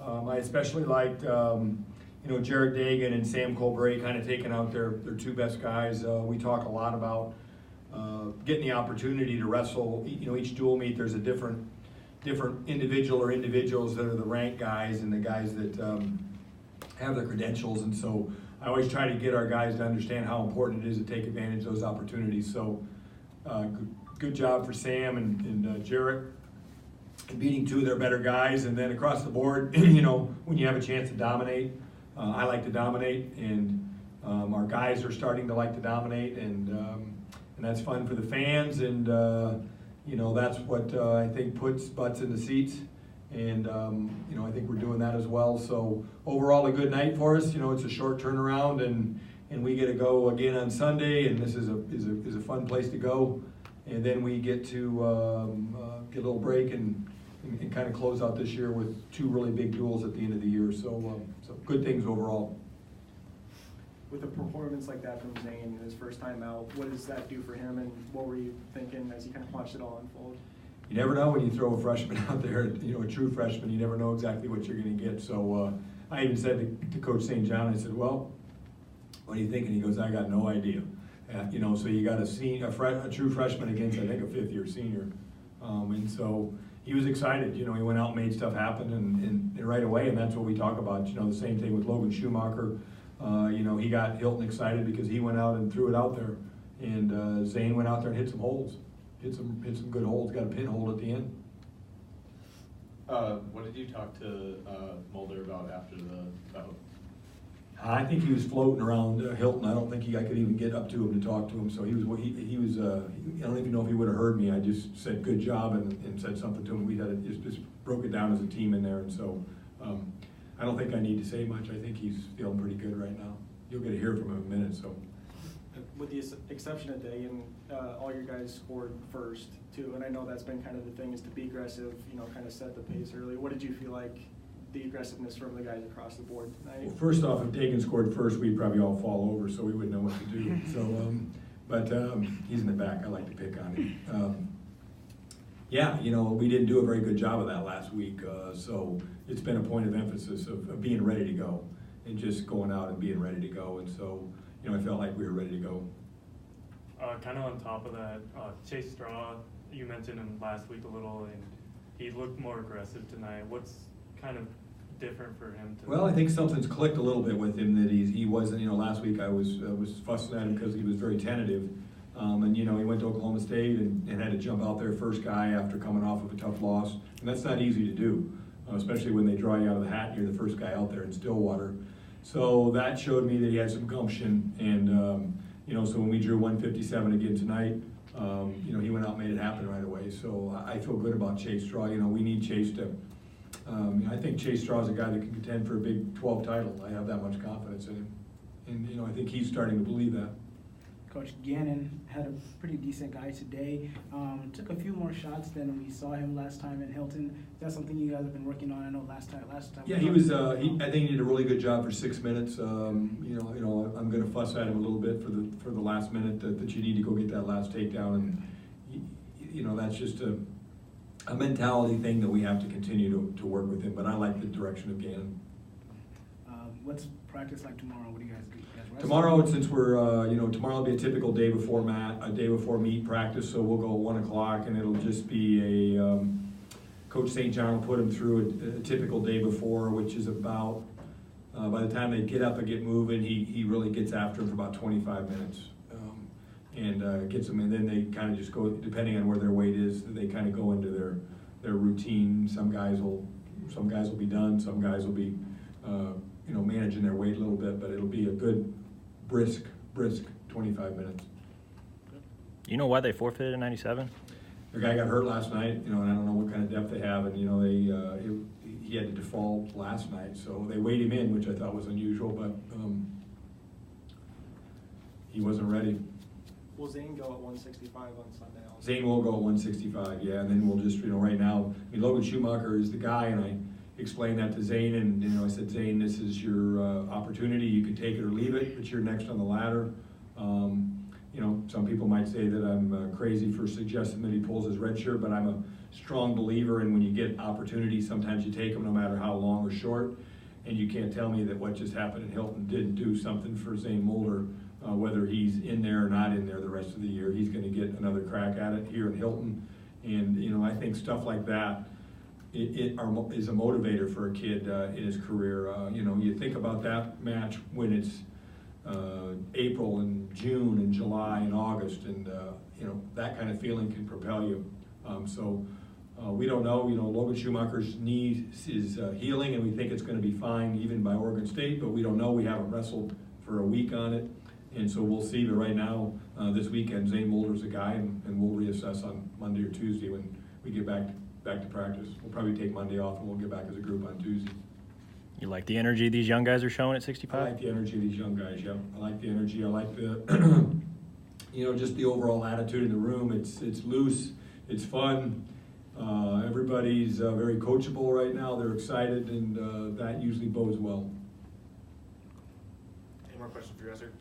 I especially liked Jared Dagan and Sam Colbray kind of taking out their two best guys. We talk a lot about getting the opportunity to wrestle. Each dual meet there's a different individual or individuals that are the ranked guys and the guys that have the credentials, and so I always try to get our guys to understand how important it is to take advantage of those opportunities. So good job for Sam and Jarrett in beating two of their better guys. And then across the board, when you have a chance to dominate, I like to dominate, and our guys are starting to like to dominate, and that's fun for the fans, and that's what I think puts butts in the seats. And I think we're doing that as well. So overall, a good night for us. It's a short turnaround, and we get to go again on Sunday, and this is a fun place to go. And then we get to get a little break and kind of close out this year with two really big duels at the end of the year. So good things overall. With a performance like that from Zane, his first time out, what does that do for him, and what were you thinking as you kind of watched it all unfold? You never know when you throw a freshman out there, a true freshman, you never know exactly what you're going to get. So I even said to Coach St. John, I said, well, what are you thinking? He goes, I got no idea. So you got a true freshman against, I think, a fifth-year senior. And so he was excited. He went out and made stuff happen and right away, and that's what we talk about. The same thing with Logan Schumacher. He got Hilton excited because he went out and threw it out there. And Zane went out there and hit some holes. Hit some good holes, got a pin hold at the end. What did you talk to Mulder about after the bout? I think he was floating around Hilton. I don't think I could even get up to him to talk to him. So he was. I don't even know if he would have heard me. I just said good job and said something to him. We had just broke it down as a team in there, and so I don't think I need to say much. I think he's feeling pretty good right now. You'll get to hear from him in a minute. So. With the exception of Dagan, all your guys scored first too, and I know that's been kind of the thing, is to be aggressive, kind of set the pace early. What did you feel like the aggressiveness from the guys across the board tonight? Well, first off, if Dagan scored first, we'd probably all fall over, so we wouldn't know what to do. So, but he's in the back. I like to pick on him. We didn't do a very good job of that last week, so it's been a point of emphasis of being ready to go and just going out and being ready to go, and so. I felt like we were ready to go. Kind of on top of that, Chase Straw, you mentioned him last week a little, and he looked more aggressive tonight. What's kind of different for him tonight? Well, I think something's clicked a little bit with him, that he wasn't. Last week I was fussing at him because he was very tentative, and he went to Oklahoma State and had to jump out there first guy after coming off of a tough loss, and that's not easy to do, especially when they draw you out of the hat and you're the first guy out there in Stillwater. So that showed me that he had some gumption, and so when we drew 157 again tonight, he went out and made it happen right away. So I feel good about Chase Straw. We need Chase to. I think Chase Straw is a guy that can contend for a Big 12 title. I have that much confidence in him, and I think he's starting to believe that. Coach Gannon had a pretty decent guy today. Took a few more shots than we saw him last time in Hilton. Is that something you guys have been working on? I know last time. Yeah, he was. I think he did a really good job for 6 minutes. I'm going to fuss at him a little bit for the last minute that you need to go get that last takedown, and that's just a mentality thing that we have to continue to work with him. But I like the direction of Gannon. What's practice like tomorrow? What do you guys do? Tomorrow, since we're, tomorrow will be a typical day before meet practice, so we'll go at 1 o'clock, and it'll just be Coach St. John will put them through a typical day before, which is about, by the time they get up and get moving, he really gets after them for about 25 minutes. And gets them, and then they kind of just go, depending on where their weight is, they kind of go into their routine. Some guys will be done, some guys will be, managing their weight a little bit, but it'll be a good, brisk 25 minutes. You know why they forfeited in 97? The guy got hurt last night, and I don't know what kind of depth they have, and he had to default last night, so they weighed him in, which I thought was unusual, but he wasn't ready. Will Zane go at 165 on Sunday also? Zane will go at 165, yeah, and then we'll just, right now, Logan Schumacher is the guy, and I explained that to Zane, and I said, Zane, this is your opportunity. You can take it or leave it, but you're next on the ladder. You know, some people might say that I'm crazy for suggesting that he pulls his red shirt, but I'm a strong believer in when you get opportunities, sometimes you take them no matter how long or short. And you can't tell me that what just happened in Hilton didn't do something for Zane Mulder, whether he's in there or not in there the rest of the year. He's going to get another crack at it here in Hilton. And, you know, I think stuff like that is a motivator for a kid in his career. You know, you think about that match when it's April and June and July and August, and you know, that kind of feeling can propel you. We don't know. You know, Logan Schumacher's knee is healing, and we think it's going to be fine even by Oregon State, but we don't know. We haven't wrestled for a week on it, and so we'll see. But right now, this weekend, Zane Mulder's a guy, and we'll reassess on Monday or Tuesday when we get back to practice. We'll probably take Monday off, and we'll get back as a group on Tuesday. You like the energy these young guys are showing at 65? I like the energy of these young guys, yeah. I like the energy. I like the, you know, just the overall attitude in the room. It's loose. It's fun. Everybody's very coachable right now. They're excited, and that usually bodes well. Any more questions for you guys, sir?